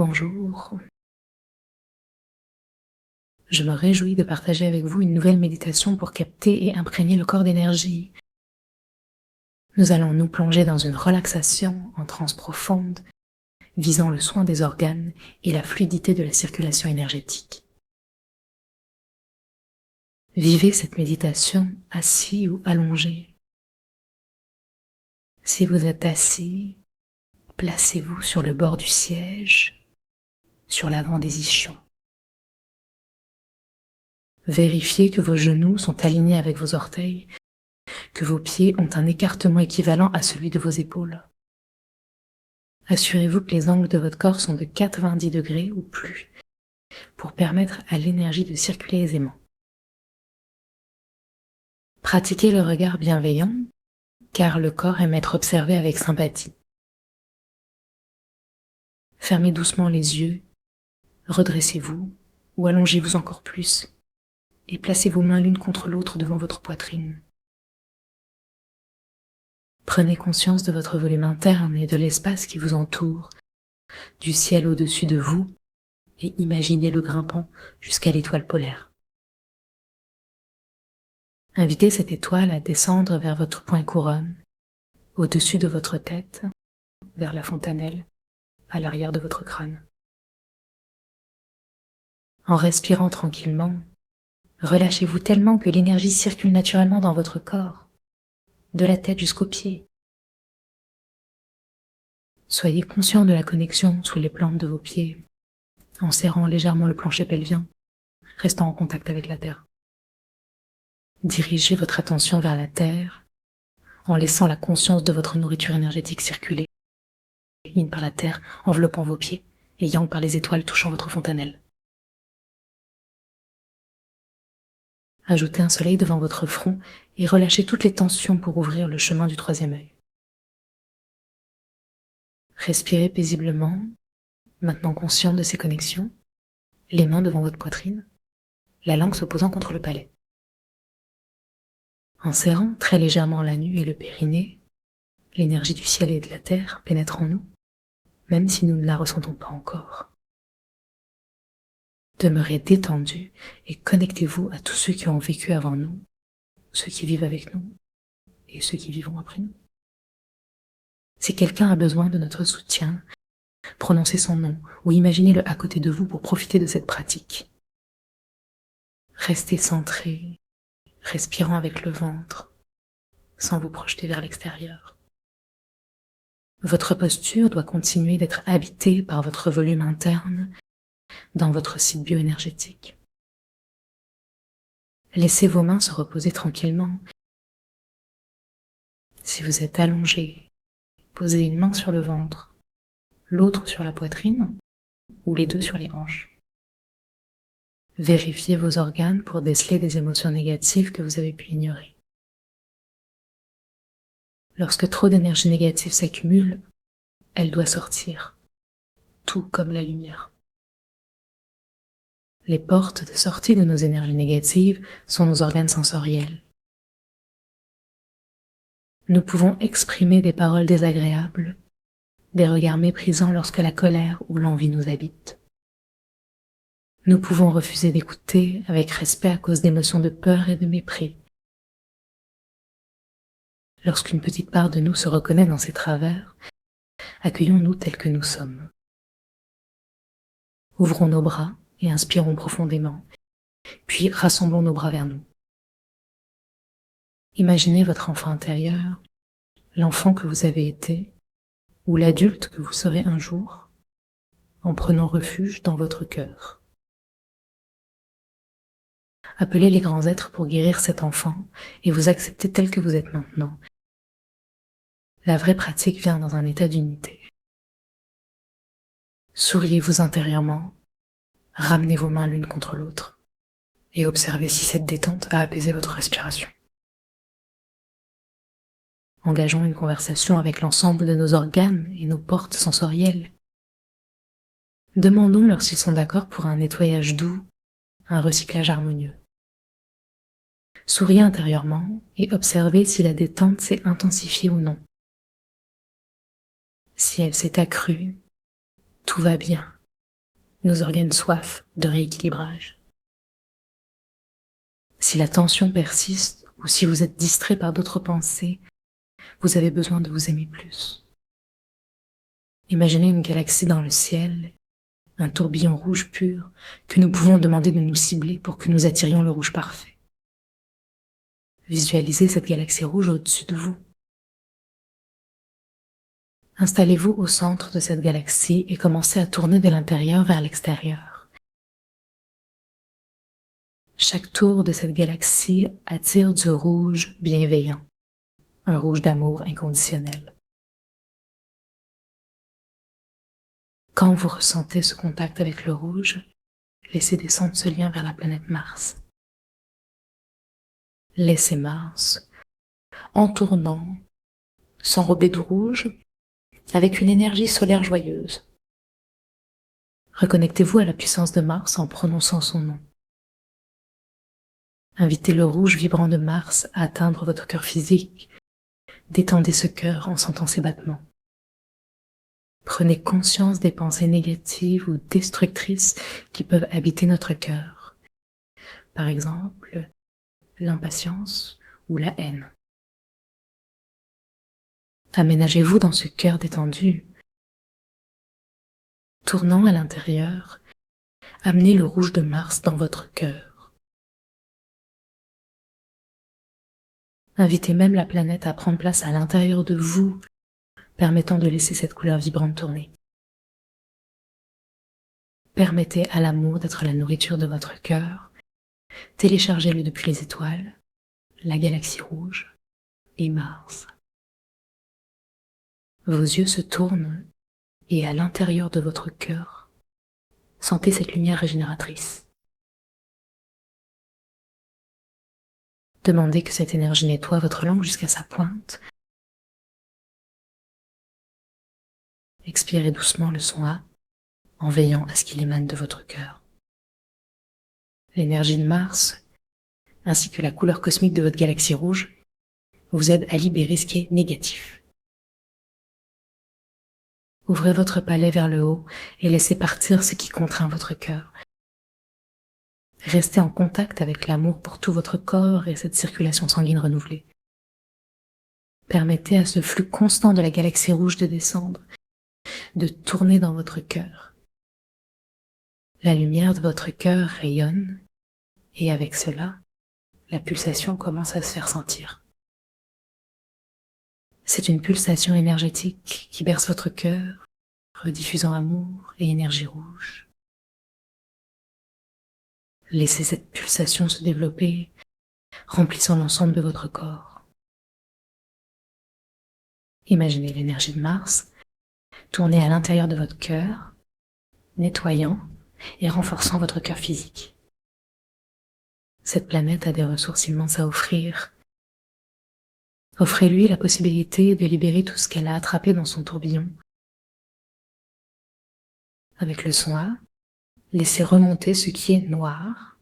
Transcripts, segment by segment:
Bonjour. Je me réjouis de partager avec vous une nouvelle méditation pour capter et imprégner le corps d'énergie. Nous allons nous plonger dans une relaxation en transe profonde, visant le soin des organes et la fluidité de la circulation énergétique. Vivez cette méditation assis ou allongé. Si vous êtes assis, placez-vous sur le bord du siège, sur l'avant des ischions. Vérifiez que vos genoux sont alignés avec vos orteils, que vos pieds ont un écartement équivalent à celui de vos épaules. Assurez-vous que les angles de votre corps sont de 90 degrés ou plus, pour permettre à l'énergie de circuler aisément. Pratiquez le regard bienveillant, car le corps aime être observé avec sympathie. Fermez doucement les yeux, redressez-vous ou allongez-vous encore plus, et placez vos mains l'une contre l'autre devant votre poitrine. Prenez conscience de votre volume interne et de l'espace qui vous entoure, du ciel au-dessus de vous, et imaginez-le grimpant jusqu'à l'étoile polaire. Invitez cette étoile à descendre vers votre point couronne, au-dessus de votre tête, vers la fontanelle, à l'arrière de votre crâne. En respirant tranquillement, relâchez-vous tellement que l'énergie circule naturellement dans votre corps, de la tête jusqu'aux pieds. Soyez conscient de la connexion sous les plantes de vos pieds, en serrant légèrement le plancher pelvien, restant en contact avec la terre. Dirigez votre attention vers la terre, en laissant la conscience de votre nourriture énergétique circuler, yin par la terre enveloppant vos pieds et yang par les étoiles touchant votre fontanelle. Ajoutez un soleil devant votre front et relâchez toutes les tensions pour ouvrir le chemin du troisième œil. Respirez paisiblement, maintenant conscient de ces connexions, les mains devant votre poitrine, la langue se posant contre le palais. En serrant très légèrement la nuque et le périnée, l'énergie du ciel et de la terre pénètre en nous, même si nous ne la ressentons pas encore. Demeurez détendus et connectez-vous à tous ceux qui ont vécu avant nous, ceux qui vivent avec nous et ceux qui vivront après nous. Si quelqu'un a besoin de notre soutien, prononcez son nom ou imaginez-le à côté de vous pour profiter de cette pratique. Restez centré, respirant avec le ventre, sans vous projeter vers l'extérieur. Votre posture doit continuer d'être habitée par votre volume interne dans votre site bioénergétique. Laissez vos mains se reposer tranquillement. Si vous êtes allongé, posez une main sur le ventre, l'autre sur la poitrine ou les deux sur les hanches. Vérifiez vos organes pour déceler des émotions négatives que vous avez pu ignorer. Lorsque trop d'énergie négative s'accumule, elle doit sortir, tout comme la lumière. Les portes de sortie de nos énergies négatives sont nos organes sensoriels. Nous pouvons exprimer des paroles désagréables, des regards méprisants lorsque la colère ou l'envie nous habite. Nous pouvons refuser d'écouter avec respect à cause d'émotions de peur et de mépris. Lorsqu'une petite part de nous se reconnaît dans ces travers, accueillons-nous tels que nous sommes. Ouvrons nos bras et inspirons profondément, puis rassemblons nos bras vers nous. Imaginez votre enfant intérieur, l'enfant que vous avez été, ou l'adulte que vous serez un jour, en prenant refuge dans votre cœur. Appelez les grands êtres pour guérir cet enfant et vous accepter tel que vous êtes maintenant. La vraie pratique vient dans un état d'unité. Souriez-vous intérieurement, ramenez vos mains l'une contre l'autre et observez si cette détente a apaisé votre respiration. Engageons une conversation avec l'ensemble de nos organes et nos portes sensorielles. Demandons-leur s'ils sont d'accord pour un nettoyage doux, un recyclage harmonieux. Souriez intérieurement et observez si la détente s'est intensifiée ou non. Si elle s'est accrue, tout va bien nos organes soif de rééquilibrage. Si la tension persiste ou si vous êtes distrait par d'autres pensées, vous avez besoin de vous aimer plus. Imaginez une galaxie dans le ciel, un tourbillon rouge pur que nous pouvons demander de nous cibler pour que nous attirions le rouge parfait. Visualisez cette galaxie rouge au-dessus de vous. Installez-vous au centre de cette galaxie et commencez à tourner de l'intérieur vers l'extérieur. Chaque tour de cette galaxie attire du rouge bienveillant, un rouge d'amour inconditionnel. Quand vous ressentez ce contact avec le rouge, laissez descendre ce lien vers la planète Mars. Laissez Mars, en tournant, s'enrober de rouge, avec une énergie solaire joyeuse. Reconnectez-vous à la puissance de Mars en prononçant son nom. Invitez le rouge vibrant de Mars à atteindre votre cœur physique. Détendez ce cœur en sentant ses battements. Prenez conscience des pensées négatives ou destructrices qui peuvent habiter notre cœur. Par exemple, l'impatience ou la haine. Aménagez-vous dans ce cœur détendu. Tournant à l'intérieur, amenez le rouge de Mars dans votre cœur. Invitez même la planète à prendre place à l'intérieur de vous, permettant de laisser cette couleur vibrante tourner. Permettez à l'amour d'être la nourriture de votre cœur. Téléchargez-le depuis les étoiles, la galaxie rouge et Mars. Vos yeux se tournent et à l'intérieur de votre cœur, sentez cette lumière régénératrice. Demandez que cette énergie nettoie votre langue jusqu'à sa pointe. Expirez doucement le son A en veillant à ce qu'il émane de votre cœur. L'énergie de Mars, ainsi que la couleur cosmique de votre galaxie rouge, vous aident à libérer ce qui est négatif. Ouvrez votre palais vers le haut et laissez partir ce qui contraint votre cœur. Restez en contact avec l'amour pour tout votre corps et cette circulation sanguine renouvelée. Permettez à ce flux constant de la galaxie rouge de descendre, de tourner dans votre cœur. La lumière de votre cœur rayonne et avec cela, la pulsation commence à se faire sentir. C'est une pulsation énergétique qui berce votre cœur, rediffusant amour et énergie rouge. Laissez cette pulsation se développer, remplissant l'ensemble de votre corps. Imaginez l'énergie de Mars tourner à l'intérieur de votre cœur, nettoyant et renforçant votre cœur physique. Cette planète a des ressources immenses à offrir. Offrez-lui la possibilité de libérer tout ce qu'elle a attrapé dans son tourbillon. Avec le son A, laissez remonter ce qui est noir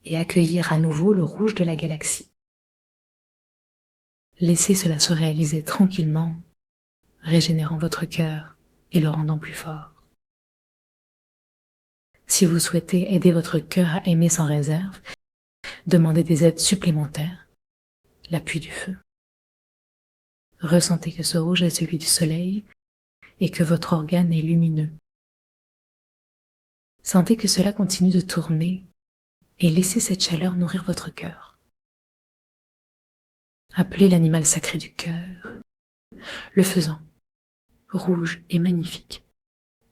et accueillir à nouveau le rouge de la galaxie. Laissez cela se réaliser tranquillement, régénérant votre cœur et le rendant plus fort. Si vous souhaitez aider votre cœur à aimer sans réserve, demandez des aides supplémentaires, l'appui du feu. Ressentez que ce rouge est celui du soleil et que votre organe est lumineux. Sentez que cela continue de tourner et laissez cette chaleur nourrir votre cœur. Appelez l'animal sacré du cœur, le faisan, rouge et magnifique,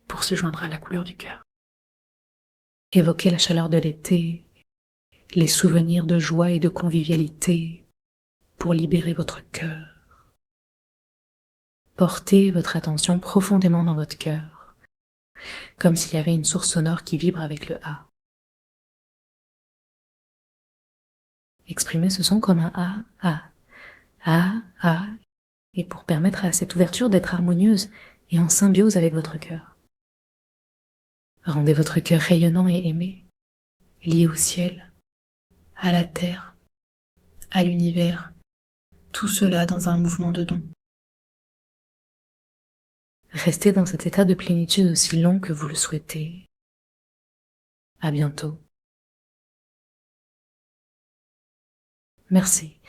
pour se joindre à la couleur du cœur. Évoquez la chaleur de l'été, les souvenirs de joie et de convivialité pour libérer votre cœur. Portez votre attention profondément dans votre cœur, comme s'il y avait une source sonore qui vibre avec le A. Exprimez ce son comme un A, et pour permettre à cette ouverture d'être harmonieuse et en symbiose avec votre cœur. Rendez votre cœur rayonnant et aimé, lié au ciel, à la terre, à l'univers, tout cela dans un mouvement de don. Restez dans cet état de plénitude aussi long que vous le souhaitez, À bientôt. Merci.